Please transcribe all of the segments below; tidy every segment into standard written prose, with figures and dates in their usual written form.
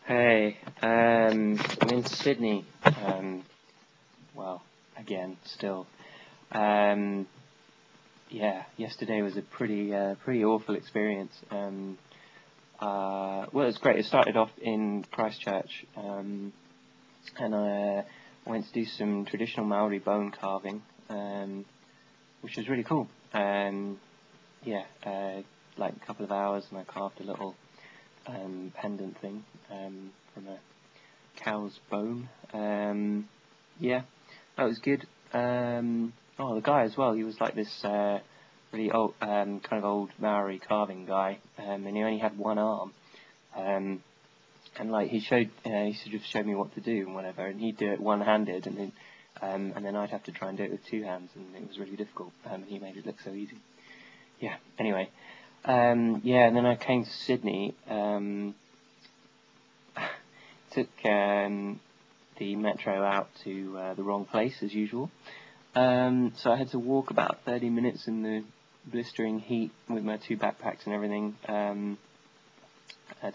Hey, I'm in Sydney. Well, again, still. Yeah, yesterday was a pretty awful experience. Well, it was great. It started off in Christchurch, and I went to do some traditional Maori bone carving, which was really cool. Yeah, like a couple of hours, and I carved a little pendant thing from a cow's bone. Yeah, that was good. Oh, the guy as well, he was like this really old, kind of old Maori carving guy, and he only had one arm. And like he sort of showed me what to do and whatever, and he'd do it one-handed, and then I'd have to try and do it with two hands, and it was really difficult. And he made it look so easy. Yeah. Anyway, yeah, and then I came to Sydney. Took the metro out to the wrong place as usual. So I had to walk about 30 minutes in the blistering heat with my two backpacks and everything to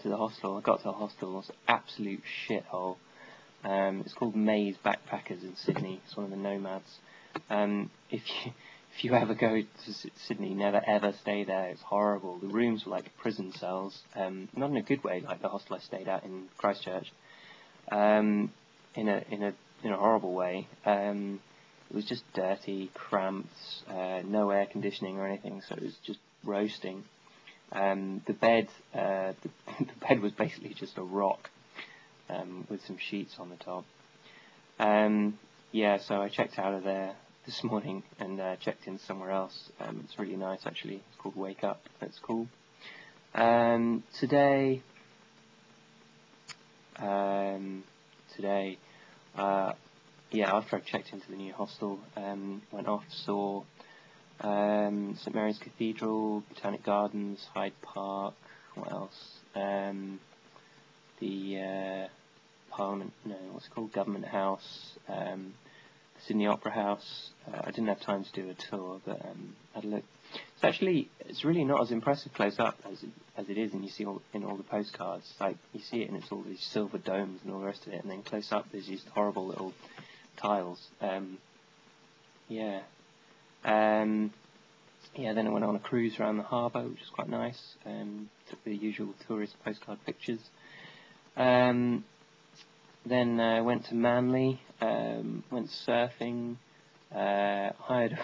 the hostel. I got to the hostel, it was an absolute shithole. It's called Maze Backpackers in Sydney. It's one of the nomads. If you ever go to Sydney, never ever stay there. It's horrible. The rooms were like prison cells. Not in a good way, like the hostel I stayed at in Christchurch. In a horrible way. It was just dirty, cramped, no air conditioning or anything, so it was just roasting. The bed was basically just a rock with some sheets on the top. Yeah, so I checked out of there this morning and checked in somewhere else. It's really nice actually. It's called Wake Up. That's cool. Today, yeah, after I checked into the new hostel, went off, saw St Mary's Cathedral, Botanic Gardens, Hyde Park, what else? The Parliament, no, what's it called? Government House, Sydney Opera House. I didn't have time to do a tour, but I had a look. It's really not as impressive close up as it is, and you see in all the postcards. Like you see it, and it's all these silver domes and all the rest of it, and then close up there's these horrible little tiles. Yeah. Yeah. Then I went on a cruise around the harbour, which was quite nice. Took the usual tourist postcard pictures. Then went to Manly. Went surfing. Hired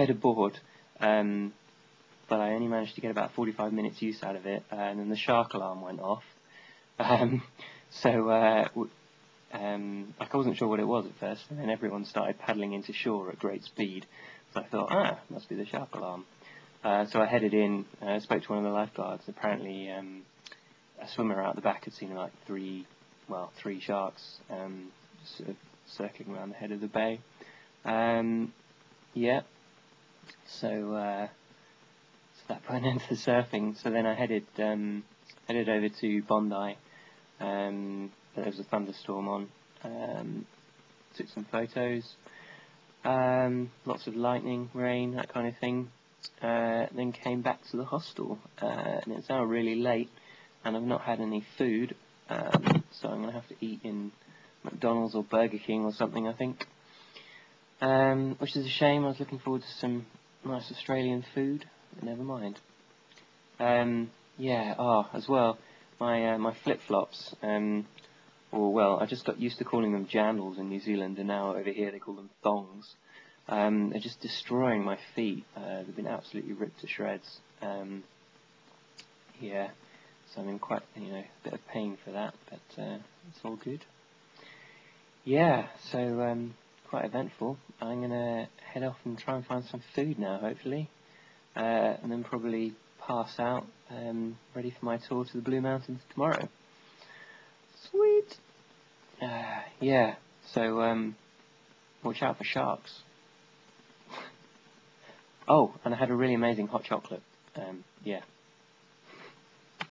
a board. But I only managed to get about 45 minutes use out of it, and then the shark alarm went off. Like I wasn't sure what it was at first, and then everyone started paddling into shore at great speed. So I thought, must be the shark alarm. So I headed in, spoke to one of the lifeguards. Apparently, a swimmer out the back had seen like three sharks sort of circling around the head of the bay. Yeah. So that put an end to the surfing. So then I headed over to Bondi. There was a thunderstorm on. Took some photos. Lots of lightning, rain, that kind of thing. Then came back to the hostel, and it's now really late, and I've not had any food, so I'm going to have to eat in McDonald's or Burger King or something, I think. Which is a shame. I was looking forward to some nice Australian food, but never mind. Yeah. As well, my flip-flops. Well, I just got used to calling them jandals in New Zealand, and now over here they call them thongs. They're just destroying my feet. They've been absolutely ripped to shreds. Yeah, so I'm in quite, a bit of pain for that, but it's all good. Yeah, so quite eventful. I'm gonna head off and try and find some food now, hopefully, and then probably pass out, ready for my tour to the Blue Mountains tomorrow. Sweet. Yeah. So watch out for sharks. Oh, and I had a really amazing hot chocolate. Yeah.